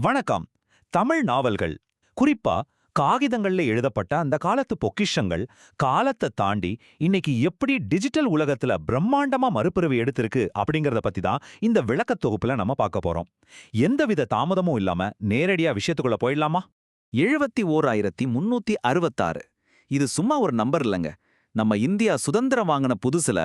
வணக்கம். தமிழ் நாவல்கள், குறிப்பா காகிதங்கள்ல எழுதப்பட்ட அந்த காலத்து பொக்கிஷங்கள், காலத்தை தாண்டி இன்னைக்கு எப்படி டிஜிட்டல் உலகத்துல பிரம்மாண்டமா மறுபிறவி எடுத்திருக்கு அப்படிங்கறத பத்தி தான் இந்த விளக்கத் தொகுப்புல நம்ம பார்க்க போறோம். எந்தவித தாமதமும் இல்லாம நேரடியா விஷயத்துக்குள்ள போயிடலாமா? 71,366. இது சும்மா ஒரு நம்பர் இல்லைங்க. நம்ம இந்தியா சுதந்திரம் வாங்கின புதுசுல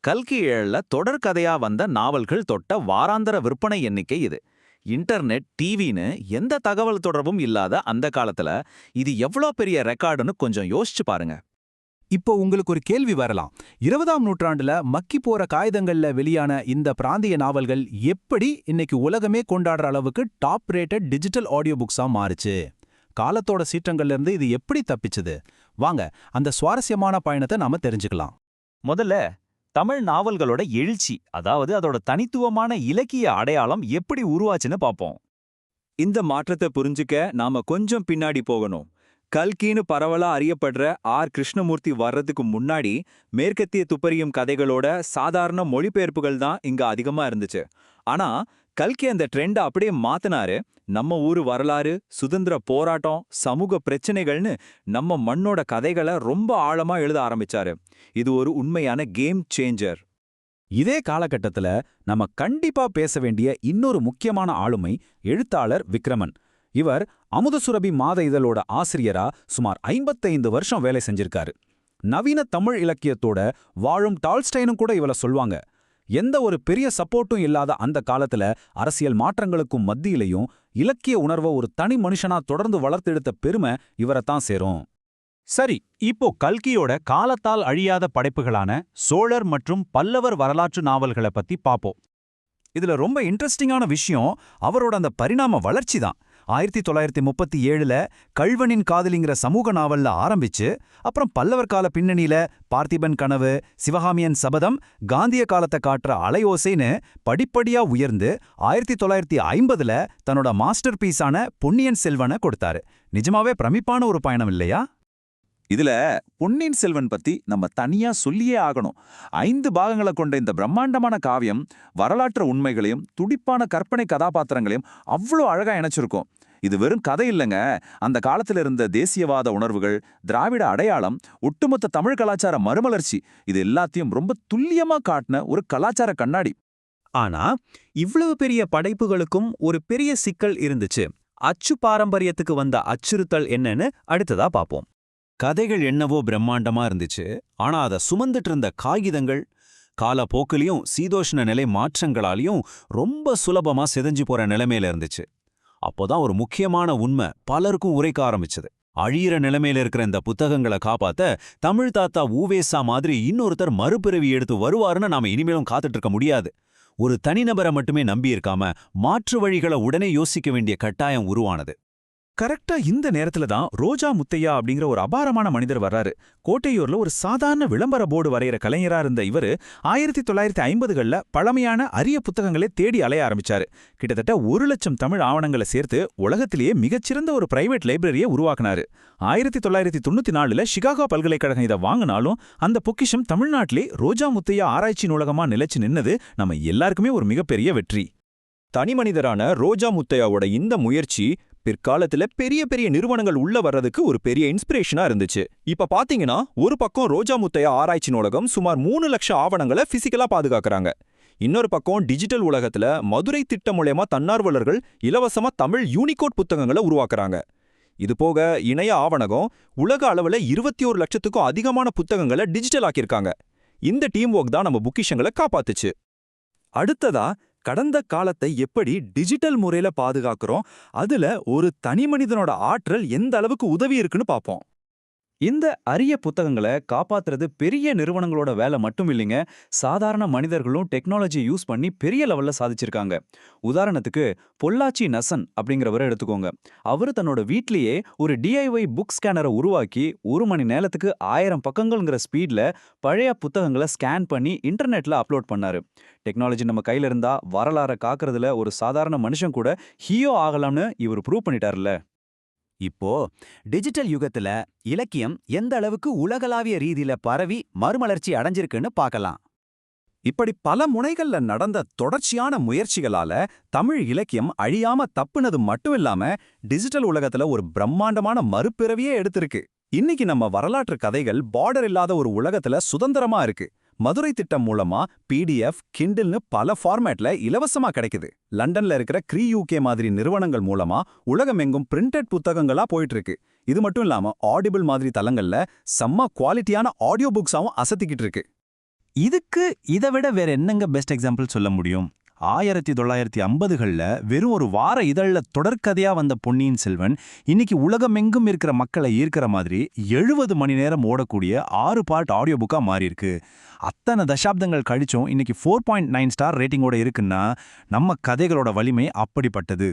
கல்கி ஏழல தொடர்கதையா வந்த நாவல்கள் தொட்ட வாராந்திர விற்பனை எண்ணிக்கை இது. இன்டர்நெட், டிவின்னு எந்த தகவல் தொடர்பும் இல்லாத அந்த காலத்துல இது எவ்வளோ பெரிய ரெக்கார்டுன்னு கொஞ்சம் யோசிச்சு பாருங்க. இப்போ உங்களுக்கு ஒரு கேள்வி வரலாம். 20ஆம் நூற்றாண்டுல மக்கி போற காகிதங்கள்ல வெளியான இந்த பிராந்திய நாவல்கள் எப்படி இன்னைக்கு உலகமே கொண்டாடுற அளவுக்கு டாப் ரேட்டட் டிஜிட்டல் ஆடியோ புக்ஸா மாறுச்சு? காலத்தோட சீற்றங்கள்ல இருந்து இது எப்படி தப்பிச்சுது? வாங்க அந்த சுவாரஸ்யமான பயணத்தை நாம தெரிஞ்சுக்கலாம். முதல்ல தமிழ் நாவல்களோட எழுச்சி, அதாவது அதோட தனித்துவமான இலக்கிய அடையாளம் எப்படி உருவாச்சுன்னு பார்ப்போம். இந்த மாற்றத்தை புரிஞ்சுக்க நாம கொஞ்சம் பின்னாடி போகணும். கல்கின்னு பரவலா அறியப்படுற கிருஷ்ணமூர்த்தி வர்றதுக்கு முன்னாடி மேற்கத்திய துப்பறியும் கதைகளோட சாதாரண மொழிபெயர்ப்புகள் தான் இங்க அதிகமா இருந்துச்சு. ஆனா கல்கி அந்த ட்ரெண்டை அப்படியே மாத்தினாரு. நம்ம ஊரு வரலாறு, சுதந்திர போராட்டம், சமூக பிரச்சனைகள்னு நம்ம மண்ணோட கதைகளை ரொம்ப ஆழமா எழுத ஆரம்பிச்சாரு. இது ஒரு உண்மையான கேம் சேஞ்சர். இதே காலகட்டத்துல நம்ம கண்டிப்பா பேச வேண்டிய இன்னொரு முக்கியமான ஆளுமை எழுத்தாளர் விக்ரமன். இவர் அமுதசுரபி மாத இதழோட ஆசிரியரா சுமார் 55 வருஷம் வேலை செஞ்சிருக்காரு. நவீன தமிழ் இலக்கியத்தோட வாழும் டால்ஸ்டைனும் கூட இவள சொல்வாங்க. எந்த ஒரு பெரிய சப்போர்ட்டும் இல்லாத அந்த காலத்துல அரசியல் மாற்றங்களுக்கும் மத்தியிலையும் இலக்கிய உணர்வை ஒரு தனி மனுஷனா தொடர்ந்து வளர்த்தெடுத்த பெருமை இவரைத்தான் சேரும். சரி, இப்போ கல்கியோட காலத்தால் அழியாத படைப்புகளான சோழர் மற்றும் பல்லவர் வரலாற்று நாவல்களை பத்தி பாப்போம். இதுல ரொம்ப இன்ட்ரெஸ்டிங்கான விஷயம் அவரோட அந்த பரிணாம வளர்ச்சி தான். 1937ல கள்வனின் காதலிங்கிற சமூக நாவல்ல ஆரம்பிச்சு, அப்புறம் பல்லவர் கால பின்னணியில பார்த்திபன் கனவு, சிவகாமியன் சபதம், காந்திய காலத்தை காட்டுற அலையோசைன்னு படிப்படியா உயர்ந்து 1950ல தன்னோட மாஸ்டர் பீஸான பொன்னியின் செல்வனை கொடுத்தாரு. நிஜமாவே பிரமிப்பான ஒரு பயணம் இல்லையா? இதுல பொன்னியின் செல்வன் பத்தி நம்ம தனியா சொல்லியே ஆகணும். 5 பாகங்களை கொண்ட இந்த பிரம்மாண்டமான காவியம் வரலாற்று உண்மைகளையும் துடிப்பான கற்பனை கதாபாத்திரங்களையும் அவ்வளோ அழகா இணைச்சிருக்கும். இது வெறும் கதை இல்லைங்க. அந்த காலத்துல இருந்த தேசியவாத உணர்வுகள், திராவிட அடையாளம், ஒட்டுமொத்த தமிழ் கலாச்சார மறுமலர்ச்சி, இது எல்லாத்தையும் ரொம்ப துல்லியமா காட்டின ஒரு கலாச்சார கண்ணாடி. ஆனா இவ்வளவு பெரிய படைப்புகளுக்கும் ஒரு பெரிய சிக்கல் இருந்துச்சு. அச்சு பாரம்பரியத்துக்கு வந்த அச்சுறுத்தல் என்னன்னு அடுத்ததா பாப்போம். கதைகள் என்னவோ பிரம்மாண்டமா இருந்துச்சு, ஆனா அதை சுமந்துட்டு இருந்த காகிதங்கள் காலப்போக்கிலையும் சீதோஷ்ண நிலை மாற்றங்களாலையும் ரொம்ப சுலபமா சிதைஞ்சு போற நிலைமையில இருந்துச்சு. அப்போதான் ஒரு முக்கியமான உண்மை பலருக்கும் உரைக்க ஆரம்பிச்சது. அழியிற நிலைமையில இருக்கிற இந்த புத்தகங்களை காப்பாத்த தமிழ் தாத்தா ஊவேசா மாதிரி இன்னொருத்தர் மறுபிறவி எடுத்து வருவாருன்னு நாம இனிமேலும் காத்துட்டு இருக்க முடியாது. ஒரு தனிநபரை மட்டுமே நம்பியிருக்காம மாற்று வழிகளை உடனே யோசிக்க வேண்டிய கட்டாயம் உருவானது. கரெக்டா இந்த நேரத்துல தான் ரோஜா முத்தையா அப்படிங்கிற ஒரு அபாரமான மனிதர் வர்றாரு. கோட்டையூர்ல ஒரு சாதாரண விளம்பர போர்டு வரைகிற கலைஞரா இருந்த இவரு 1950களில் பழமையான அரிய புத்தகங்களே தேடி அலைய ஆரம்பிச்சாரு. கிட்டத்தட்ட 1,00,000 தமிழ் ஆவணங்களை சேர்த்து உலகத்திலேயே மிகச்சிறந்த ஒரு பிரைவேட் லைப்ரரியை உருவாக்குனாரு. 1994ல சிகாகோ பல்கலைக்கழகம் இதை வாங்கினாலும் அந்த பொக்கிஷம் தமிழ்நாட்டிலே ரோஜா முத்தையா ஆராய்ச்சி நூலகமா நிலைச்சு நின்னது நம்ம எல்லாருக்குமே ஒரு மிகப்பெரிய வெற்றி. தனிமனிதரான ரோஜா முத்தையாவோட இந்த முயற்சி பிற்காலத்துல பெரிய பெரிய நிறுவனங்கள் உள்ள வர்றதுக்கு ஒரு பெரிய இன்ஸ்பிரேஷனா இருந்துச்சு. இப்ப பாத்தீங்கன்னா ஒரு பக்கம் ரோஜா முத்தையா ஆராய்ச்சி நூலகம் சுமார் 3 லட்சம் ஆவணங்களை பிசிக்கலா பாதுகாக்கறாங்க. இன்னொரு பக்கம் டிஜிட்டல் உலகத்துல மதுரை திட்டம் மூலமா தன்னார்வலர்கள் இலவசமா தமிழ் யூனிகோட் புத்தகங்களை உருவாக்குறாங்க. இது போக இணைய ஆவணகம் உலக அளவுல 21 லட்சத்துக்கும் அதிகமான புத்தகங்களை டிஜிட்டல் ஆக்கியிருக்காங்க. இந்த டீம் ஒர்க் தான் நம்ம பொக்கிஷங்களை காப்பாத்துச்சு. அடுத்ததா கடந்த காலத்தை எப்படி டிஜிட்டல் முறையில பாதுகாக்கிறோம், அதுல ஒரு தனி மனிதனோட ஆற்றல் எந்த அளவுக்கு உதவி இருக்குன்னு பாப்போம். இந்த அரிய புத்தகங்களை காப்பாத்துறது பெரிய நிறுவனங்களோட வேலை மட்டும் இல்லைங்க. சாதாரண மனிதர்களும் டெக்னாலஜியை யூஸ் பண்ணி பெரிய லெவல்ல சாதிச்சிருக்காங்க. உதாரணத்துக்கு பொள்ளாச்சி நசன் அப்படிங்கிறவரை எடுத்துக்கோங்க. அவரு தன்னோட வீட்லயே ஒரு DIY புக் ஸ்கேனரை உருவாக்கி 1 மணி நேரத்துக்கு 1000 பக்கங்கள்ங்கிற ஸ்பீட்ல பழைய புத்தகங்களை ஸ்கேன் பண்ணி இன்டர்நெட்ல அப்லோட் பண்ணாரு. டெக்னாலஜி நம்ம கையில இருந்தா வரலாறை காக்குறதுல ஒரு சாதாரண மனுஷன் கூட ஹீரோ ஆகலாம்னு இவர் ப்ரூவ் பண்ணிட்டார்ல. இப்போ டிஜிட்டல் யுகத்துல இலக்கியம் எந்த அளவுக்கு உலகளாவிய ரீதியில பரவி மறுமலர்ச்சி அடைஞ்சிருக்குன்னு பார்க்கலாம். இப்படி பல முனைகள்ல நடந்த தொடர்ச்சியான முயற்சிகளால தமிழ் இலக்கியம் அழியாம தப்புனது மட்டும் இல்லாம டிஜிட்டல் உலகத்துல ஒரு பிரம்மாண்டமான மறுபிறவியே எடுத்திருக்கு. இன்னைக்கு நம்ம வரலாற்று கதைகள் பார்டர் இல்லாத ஒரு உலகத்துல சுதந்திரமா இருக்கு. மதுரை திட்டம் மூலமா PDF, கிண்டில்னு பல ஃபார்மேட்ல இலவசமா கிடைக்குது. லண்டன்ல இருக்கிற க்ரீ மாதிரி நிறுவனங்கள் மூலமா உலகமெங்கும் பிரிண்டட் புத்தகங்களா போயிட்டு இருக்கு. இது மட்டும் இல்லாம ஆடிபிள் மாதிரி தளங்கள்ல செம்ம குவாலிட்டியான ஆடியோ புக்ஸாவும் அசத்திக்கிட்டு இருக்கு. இதுக்கு இதை விட வேற என்னங்க பெஸ்ட் எக்ஸாம்பிள் சொல்ல முடியும்? 1950கள்ல வெறும் ஒரு வார இதழ்ல தொடர்கதையா வந்த பொன்னியின் செல்வன் இன்னைக்கு உலகமெங்கும் இருக்கிற மக்களை ஈர்க்கிற மாதிரி 70 மணி நேரம் ஓடக்கூடிய 6 பார்ட் ஆடியோ புக்கா மாறியிருக்கு. அத்தனை தசாப்தங்கள் கழிச்சும் இன்னைக்கு 4.9 ஸ்டார் ரேட்டிங்கோட இருக்குன்னா நம்ம கதைகளோட வலிமை அப்படிப்பட்டது.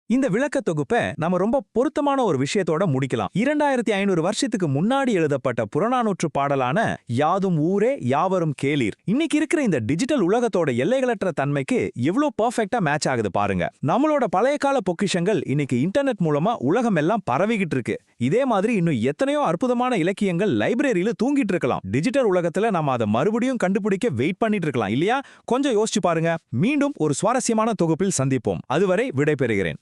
இந்த விளக்க தொகுப்பை நம்ம ரொம்ப பொருத்தமான ஒரு விஷயத்தோட முடிக்கலாம். 2500 வருஷத்துக்கு முன்னாடி எழுதப்பட்ட புறநானூற்று பாடலான யாதும் ஊரே யாவரும் கேளீர் இன்னைக்கு இருக்கிற இந்த டிஜிட்டல் உலகத்தோட எல்லைகளற்ற தன்மைக்கு எவ்வளோ பர்ஃபெக்டா மேட்ச் ஆகுது பாருங்க. நம்மளோட பழைய கால பொக்கிஷங்கள் இன்னைக்கு இன்டர்நெட் மூலமா உலகம் எல்லாம் பரவிக்கிட்டு இருக்கு. இதே மாதிரி இன்னும் எத்தனையோ அற்புதமான இலக்கியங்கள் லைப்ரரியில தூங்கிட்டு இருக்கலாம். டிஜிட்டல் உலகத்துல நம்ம அதை மறுபடியும் கண்டுபிடிக்க வெயிட் பண்ணிட்டு இருக்கலாம் இல்லையா? கொஞ்சம் யோசிச்சு பாருங்க. மீண்டும் ஒரு சுவாரஸ்யமான தொகுப்பில் சந்திப்போம். அதுவரை விடைபெறுகிறேன்.